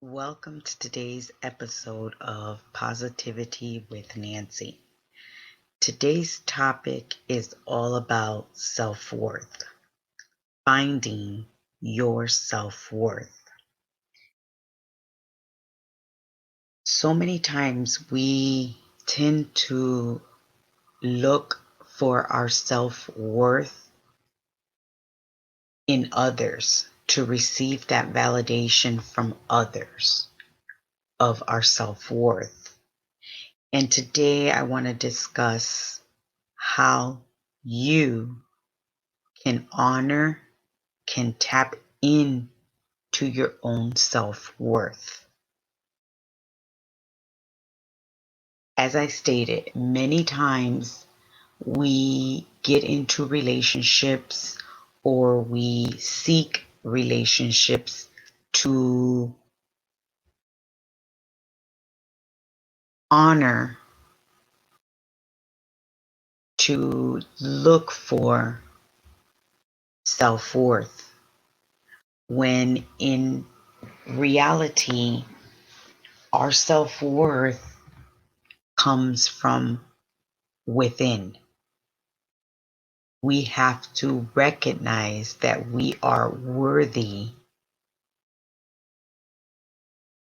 Welcome to today's episode of Positivity with Nanncie. Today's topic is all about self-worth, finding your self-worth. So many times we tend to look for our self-worth in others, to receive that validation from others of our self-worth. And today I want to discuss how you can honor, can tap in to your own self-worth. As I stated, many times we get into relationships or we seek relationships to honor, to look for self-worth, when in reality, our self-worth comes from within. We have to recognize that we are worthy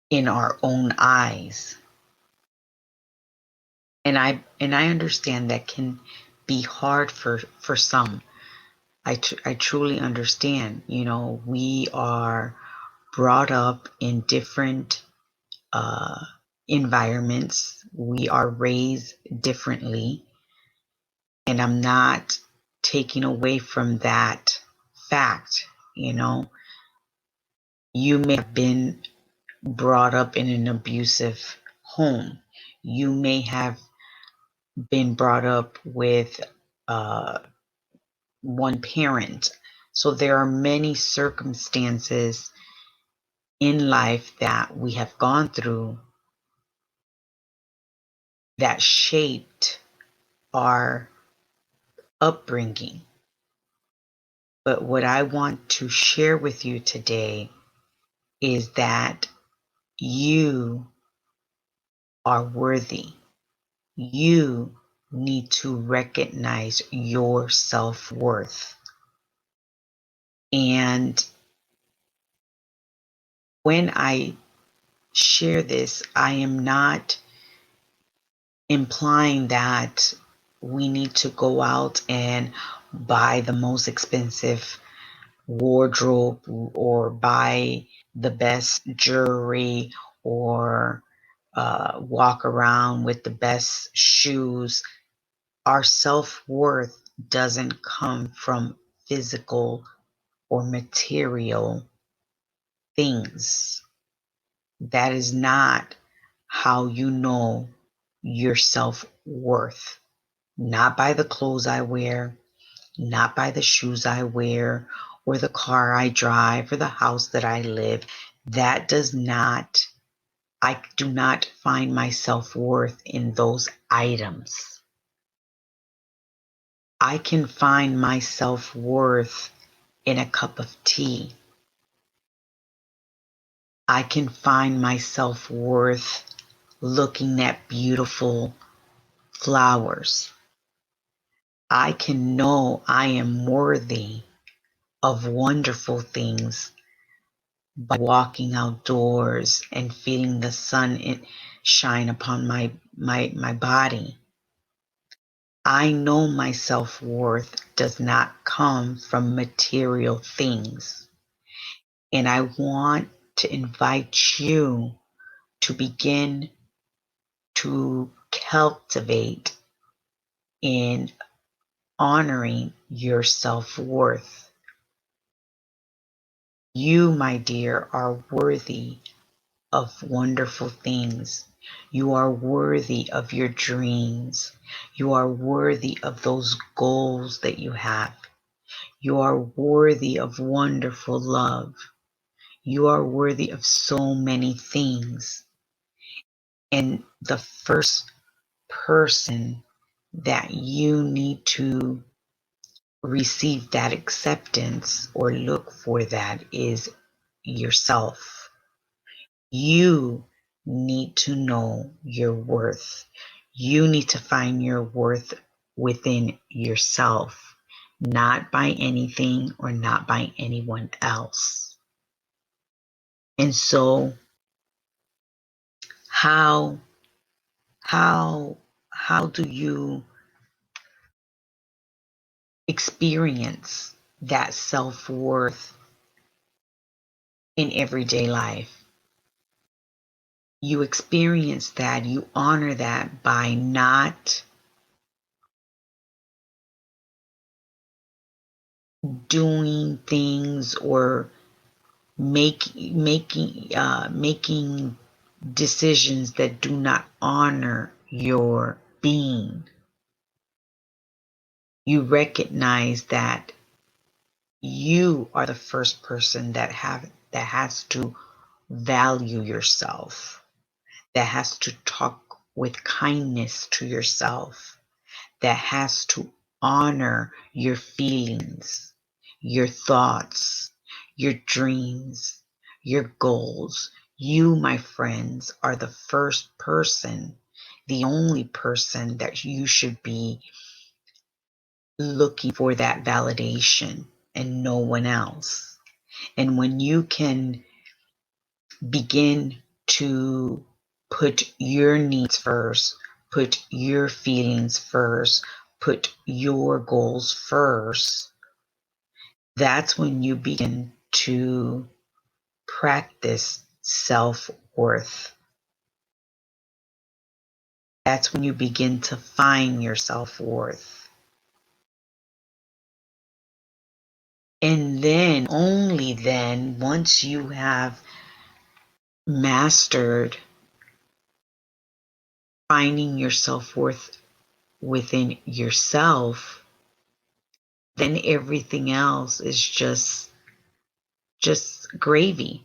in our own eyes. And I understand that can be hard for some. I truly understand. We are brought up in different environments. We are raised differently. And I'm not taking away from that fact. You may have been brought up in an abusive home. You may have been brought up with one parent. So there are many circumstances in life that we have gone through that shaped our upbringing. But what I want to share with you today is that you are worthy. You need to recognize your self-worth. And when I share this, I am not implying that we need to go out and buy the most expensive wardrobe or buy the best jewelry or walk around with the best shoes. Our self-worth doesn't come from physical or material things. That is not how you know your self-worth. Not by the clothes I wear, not by the shoes I wear, or the car I drive, or the house that I live. I do not find my self-worth in those items. I can find my self-worth in a cup of tea. I can find my self-worth looking at beautiful flowers. I can know I am worthy of wonderful things by walking outdoors and feeling the sun shine upon my body. I know my self-worth does not come from material things. And I want to invite you to begin to cultivate in honoring your self-worth. You, my dear, are worthy of wonderful things. You are worthy of your dreams. You are worthy of those goals that you have. You are worthy of wonderful love. You are worthy of so many things. And the first person that you need to receive that acceptance or look for that is yourself. You need to know your worth. You need to find your worth within yourself, not by anything or not by anyone else. And so how how how do you experience that self-worth in everyday life? You experience that, you honor that by not doing things or making decisions that do not honor your being. You recognize that you are the first person that has to value yourself, that has to talk with kindness to yourself, that has to honor your feelings, your thoughts, your dreams, your goals. You, my friends, are the first person, the only person that you should be looking for that validation and no one else. And when you can begin to put your needs first, put your feelings first, put your goals first, that's when you begin to practice self-worth. That's when you begin to find your self-worth. And then, only then, once you have mastered finding your self-worth within yourself, then everything else is just gravy.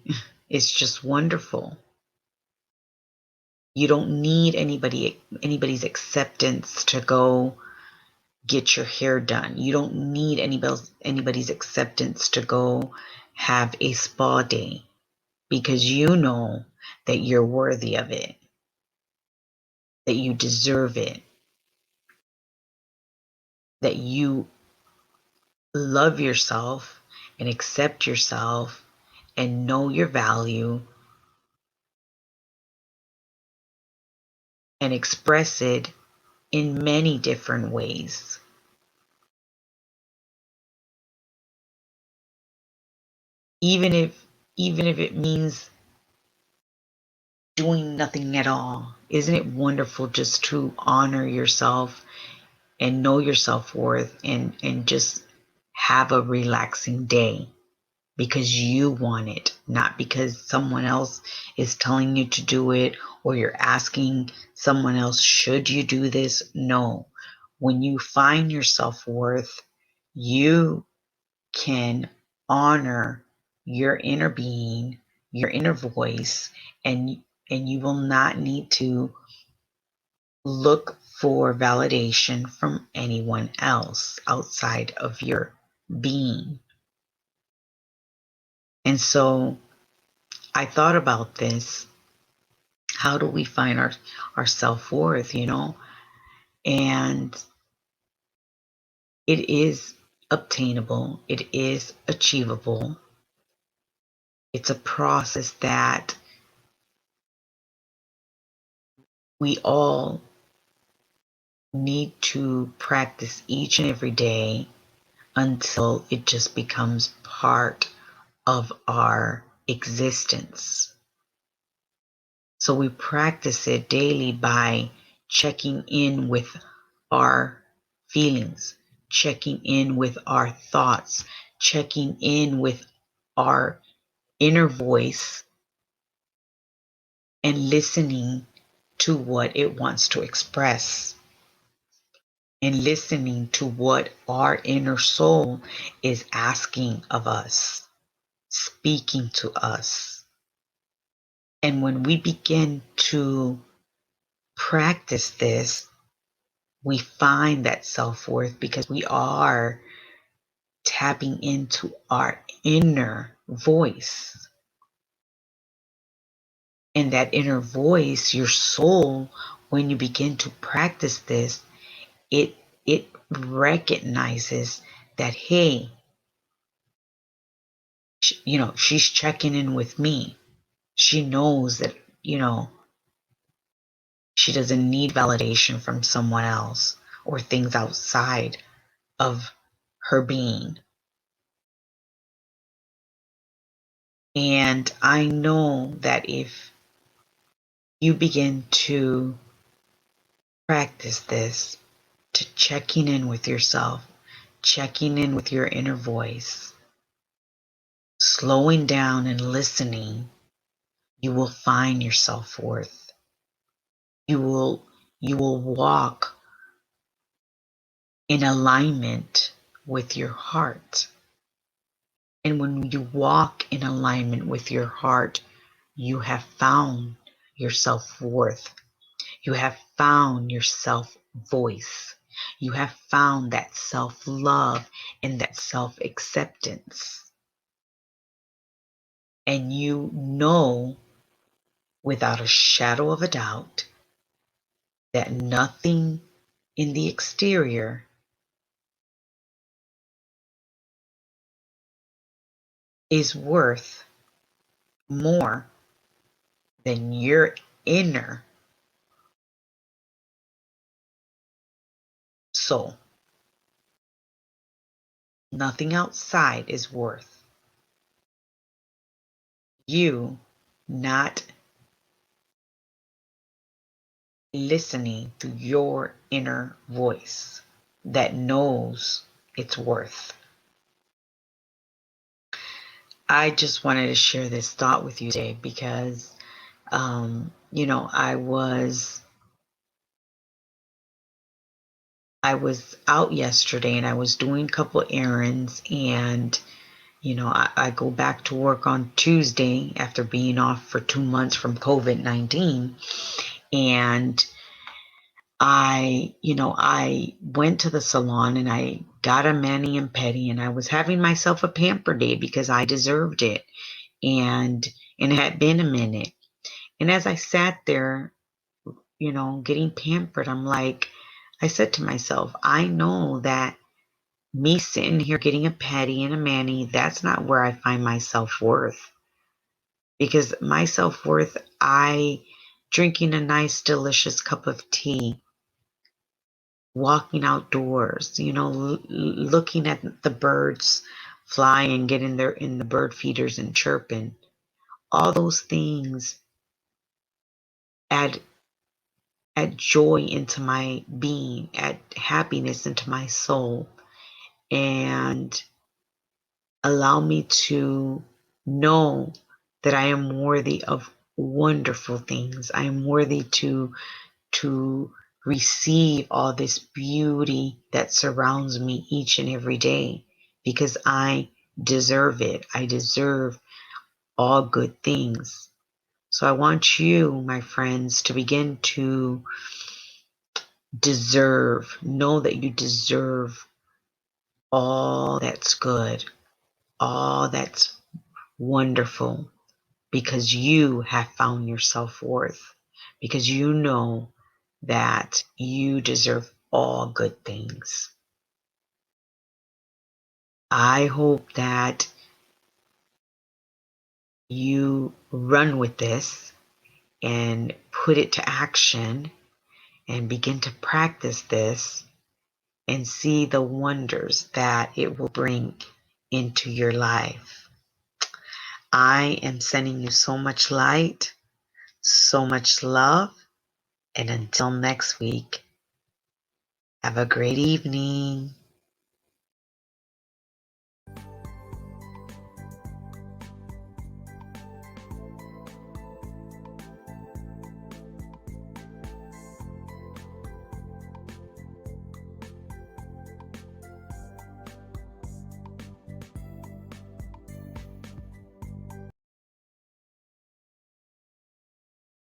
It's just wonderful. You don't need anybody's acceptance to go get your hair done. You don't need anybody's acceptance to go have a spa day, because you know that you're worthy of it, that you deserve it, that you love yourself and accept yourself and know your value and express it in many different ways. Even if it means doing nothing at all. Isn't it wonderful just to honor yourself and know your self-worth and just have a relaxing day because you want it, not because someone else is telling you to do it or you're asking someone else, should you do this? No. When you find your self-worth, you can honor your inner being, your inner voice, and you will not need to look for validation from anyone else outside of your being. And so I thought about this. How do we find our self-worth, And it is obtainable. It is achievable. It's a process that we all need to practice each and every day until it just becomes part of our existence. So we practice it daily by checking in with our feelings, checking in with our thoughts, checking in with our inner voice, and listening to what it wants to express, and listening to what our inner soul is asking of us, speaking to us. And when we begin to practice this, we find that self-worth because we are tapping into our inner voice. And that inner voice, your soul, when you begin to practice this, it recognizes that, hey, she's checking in with me. She knows that, she doesn't need validation from someone else or things outside of her being. And I know that if you begin to practice this, to checking in with yourself, checking in with your inner voice, slowing down and listening, you will find your self-worth. You will walk in alignment with your heart. And when you walk in alignment with your heart, you have found your self-worth. You have found your self-voice. You have found that self-love and that self-acceptance. And you know without a shadow of a doubt that nothing in the exterior is worth more than your inner soul. Nothing outside is worth you not listening to your inner voice that knows its worth. I just wanted to share this thought with you today because, I was out yesterday and I was doing a couple errands, and I go back to work on Tuesday after being off for 2 months from COVID-19. And I went to the salon and I got a mani and pedi, and I was having myself a pamper day because I deserved it. And it had been a minute. And as I sat there, getting pampered, I said to myself, I know that me sitting here getting a pedi and a mani, that's not where I find my self-worth. Because my self-worth, I drinking a nice, delicious cup of tea, walking outdoors, looking at the birds flying and getting there in the bird feeders and chirping. All those things add joy into my being, add happiness into my soul, and allow me to know that I am worthy of wonderful things. I am worthy to receive all this beauty that surrounds me each and every day, because I deserve it. I deserve all good things. So I want you, my friends, to begin to know that you deserve all that's good, all that's wonderful, because you have found your self-worth, because you know that you deserve all good things. I hope that you run with this and put it to action and begin to practice this and see the wonders that it will bring into your life. I am sending you so much light, so much love, and until next week, have a great evening.